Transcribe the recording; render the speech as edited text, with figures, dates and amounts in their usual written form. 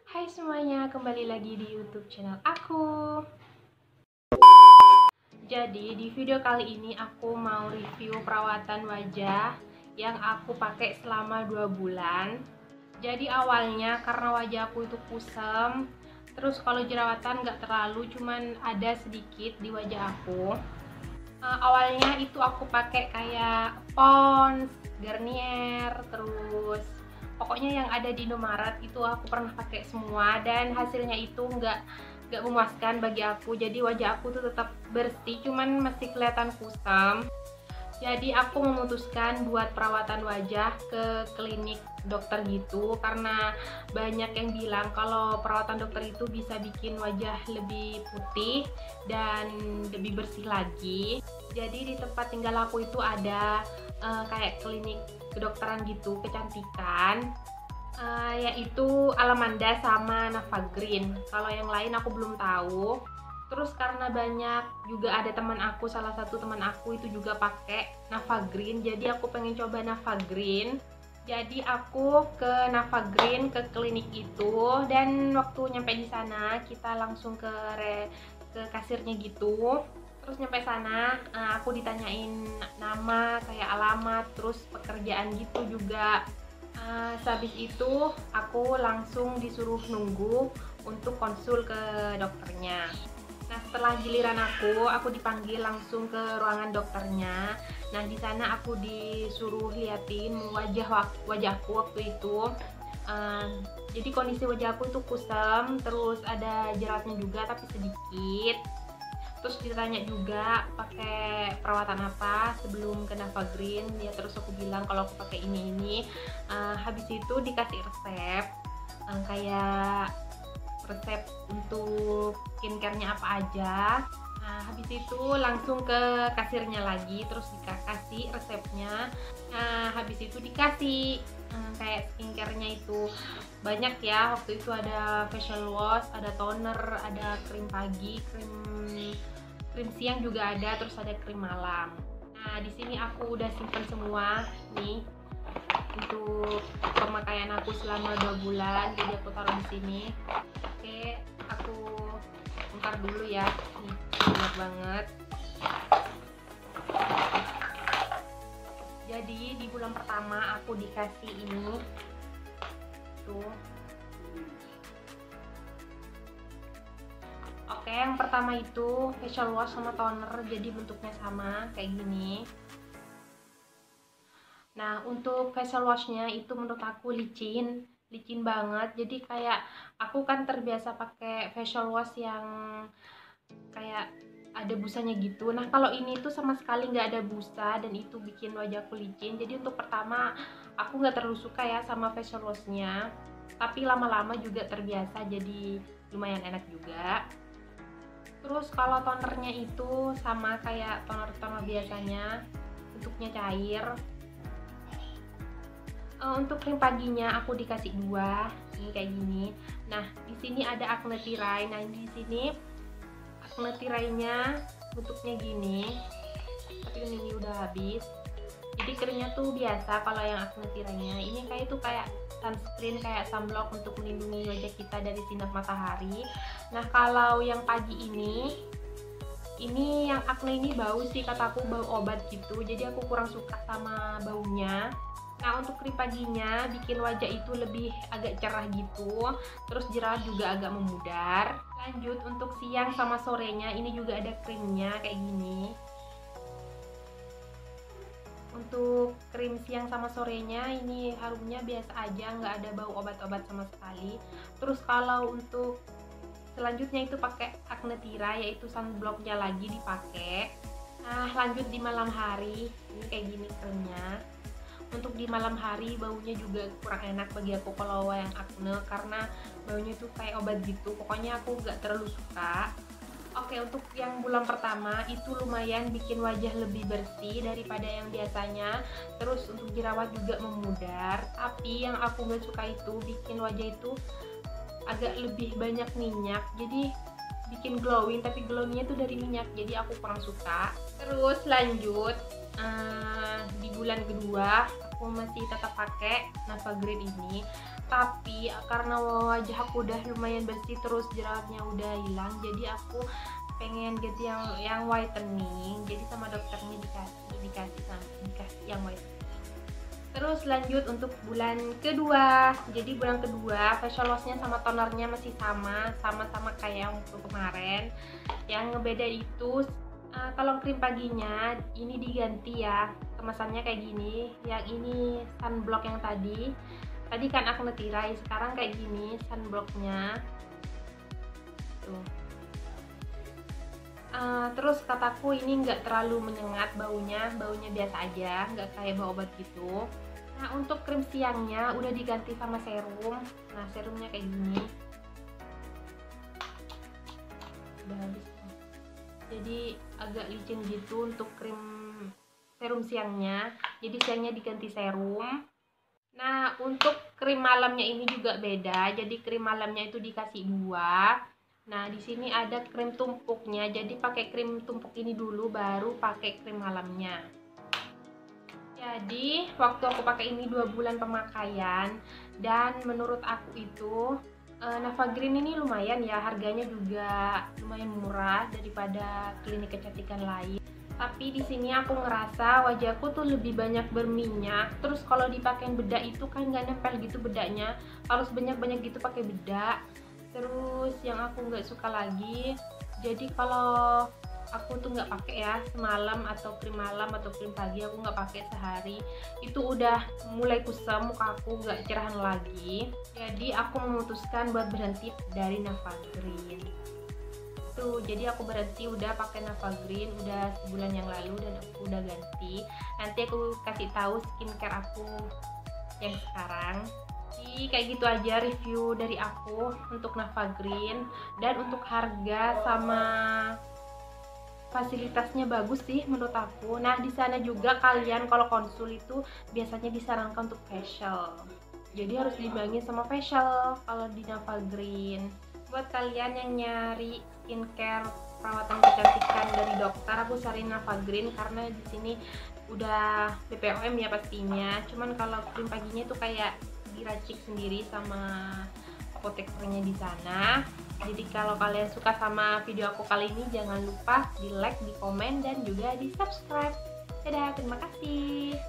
Hai semuanya, kembali lagi di YouTube channel aku. Jadi di video kali ini aku mau review perawatan wajah yang aku pakai selama 2 bulan. Jadi awalnya karena wajah aku itu kusam, terus kalau jerawatan nggak terlalu, cuman ada sedikit di wajah aku. Awalnya itu aku pakai kayak Pond's, Garnier, terus pokoknya yang ada di Indomaret itu aku pernah pakai semua, dan hasilnya itu nggak memuaskan bagi aku. Jadi wajah aku tuh tetap bersih, cuman masih kelihatan kusam. Jadi aku memutuskan buat perawatan wajah ke klinik dokter gitu, karena banyak yang bilang kalau perawatan dokter itu bisa bikin wajah lebih putih dan lebih bersih lagi. Jadi di tempat tinggal aku itu ada kayak klinik kedokteran gitu, kecantikan, yaitu Alamanda sama Navagreen. Kalau yang lain aku belum tahu. Terus karena banyak juga ada teman aku, salah satu teman aku itu juga pakai Navagreen, jadi aku pengen coba Navagreen. Jadi aku ke Navagreen, ke klinik itu, dan waktu nyampe di sana kita langsung ke kasirnya gitu. Terus nyampe sana aku ditanyain nama, kayak alamat, terus pekerjaan gitu juga. Sehabis itu aku langsung disuruh nunggu untuk konsul ke dokternya. Nah, setelah giliran aku dipanggil langsung ke ruangan dokternya. Nah, di sana aku disuruh liatin wajahku waktu itu. Jadi kondisi wajah aku itu kusam, terus ada jerawatnya juga tapi sedikit. Terus ditanya juga pakai perawatan apa sebelum ke Navagreen. Ya terus aku bilang kalau aku pakai ini. Habis itu dikasih resep, kayak resep untuk skincare-nya apa aja. Nah, habis itu langsung ke kasirnya lagi, terus dikasih resepnya. Nah, habis itu dikasih kayak skincare-nya itu banyak ya. Waktu itu ada facial wash, ada toner, ada krim pagi, krim siang juga ada, terus ada krim malam. Nah, di sini aku udah simpen semua nih untuk pemakaian aku selama 2 bulan. Jadi aku taruh di sini. Oke, aku bongkar dulu ya. Nih, banyak banget. Jadi di bulan pertama aku dikasih ini tuh. Oke, yang pertama itu facial wash sama toner, jadi bentuknya sama kayak gini. Nah, untuk facial washnya itu menurut aku licin banget. Jadi kayak aku kan terbiasa pakai facial wash yang kayak ada busanya gitu. Nah, kalau ini tuh sama sekali nggak ada busa, dan itu bikin wajahku licin. Jadi untuk pertama aku nggak terlalu suka ya sama facial washnya, tapi lama-lama juga terbiasa, jadi lumayan enak juga. Terus kalau tonernya itu sama kayak toner-toner biasanya, bentuknya cair. Untuk krim paginya aku dikasih 2, ini kayak gini. Nah, di sini ada acne tirai. Nah, di sini acne tirainya bentuknya gini, tapi ini udah habis. Jadi krimnya tuh biasa. Kalau yang acne tirainya ini kayak sunscreen, kayak sunblock untuk melindungi wajah kita dari sinar matahari. Nah, kalau yang pagi ini yang acne ini bau sih, kataku bau obat gitu. Jadi aku kurang suka sama baunya. Nah, untuk krim paginya bikin wajah itu lebih agak cerah gitu, terus jerawat juga agak memudar. Lanjut untuk siang sama sorenya, ini juga ada krimnya kayak gini. Untuk krim siang sama sorenya ini harumnya biasa aja, nggak ada bau obat-obat sama sekali. Terus kalau untuk selanjutnya itu pakai acne tirai, yaitu sunblocknya lagi dipakai. Nah, lanjut di malam hari, ini kayak gini krimnya. Untuk di malam hari baunya juga kurang enak bagi aku kalau yang acne, karena baunya tuh kayak obat gitu. Pokoknya aku nggak terlalu suka. Oke, untuk yang bulan pertama itu lumayan bikin wajah lebih bersih daripada yang biasanya. Terus untuk jerawat juga memudar. Tapi yang aku nggak suka itu bikin wajah itu agak lebih banyak minyak. Jadi bikin glowing, tapi glowingnya itu dari minyak, jadi aku kurang suka. Terus lanjut di bulan kedua aku masih tetap pakai Navagreen ini. Tapi karena wajah aku udah lumayan bersih, terus jerawatnya udah hilang, jadi aku pengen ganti yang whitening. Jadi sama dokternya dikasih yang whitening. Terus lanjut untuk bulan kedua. Jadi bulan kedua facial washnya sama tonernya masih sama kayak yang kemarin. Yang ngebeda itu kalau krim paginya ini diganti ya, kemasannya kayak gini. Yang ini sunblock yang tadi kan aku tirai, sekarang kayak gini sunblocknya tuh. Terus kataku ini nggak terlalu menyengat baunya biasa aja, nggak kayak bau obat gitu. Nah untuk krim siangnya udah diganti sama serum. Nah serumnya kayak gini, udah habis. Jadi agak licin gitu untuk serum siangnya. Jadi siangnya diganti serum. Nah untuk krim malamnya ini juga beda. Jadi krim malamnya itu dikasih 2. Nah, di sini ada krim tumpuknya. Jadi pakai krim tumpuk ini dulu baru pakai krim malamnya. Jadi, waktu aku pakai ini 2 bulan pemakaian dan menurut aku itu Navagrean ini lumayan ya, harganya juga lumayan murah daripada klinik kecantikan lain. Tapi di sini aku ngerasa wajahku tuh lebih banyak berminyak. Terus kalau dipakein bedak itu kan nggak nempel gitu bedaknya. Harus banyak-banyak gitu pakai bedak. Terus yang aku nggak suka lagi, jadi kalau aku tuh nggak pakai ya semalam atau krim malam atau krim pagi, aku nggak pakai sehari, itu udah mulai kusam, muka aku nggak cerahan lagi. Jadi aku memutuskan buat berhenti dari Navagrean. Tuh, jadi aku berhenti udah pakai Navagrean udah sebulan yang lalu dan aku udah ganti. Nanti aku kasih tahu skincare aku yang sekarang. Kayak gitu aja review dari aku untuk Navagrean, dan untuk harga sama fasilitasnya bagus sih menurut aku. Nah di sana juga kalian kalau konsul itu biasanya disarankan untuk facial, jadi harus diimbangi sama facial kalau di Navagrean. Buat kalian yang nyari skincare perawatan kecantikan dari dokter, aku cari Navagrean karena di sini udah BPOM ya pastinya. Cuman kalau krim paginya itu kayak diracik sendiri sama apotekernya di sana. Jadi kalau kalian suka sama video aku kali ini, jangan lupa di like, di komen, dan juga di subscribe. Dadah, terima kasih.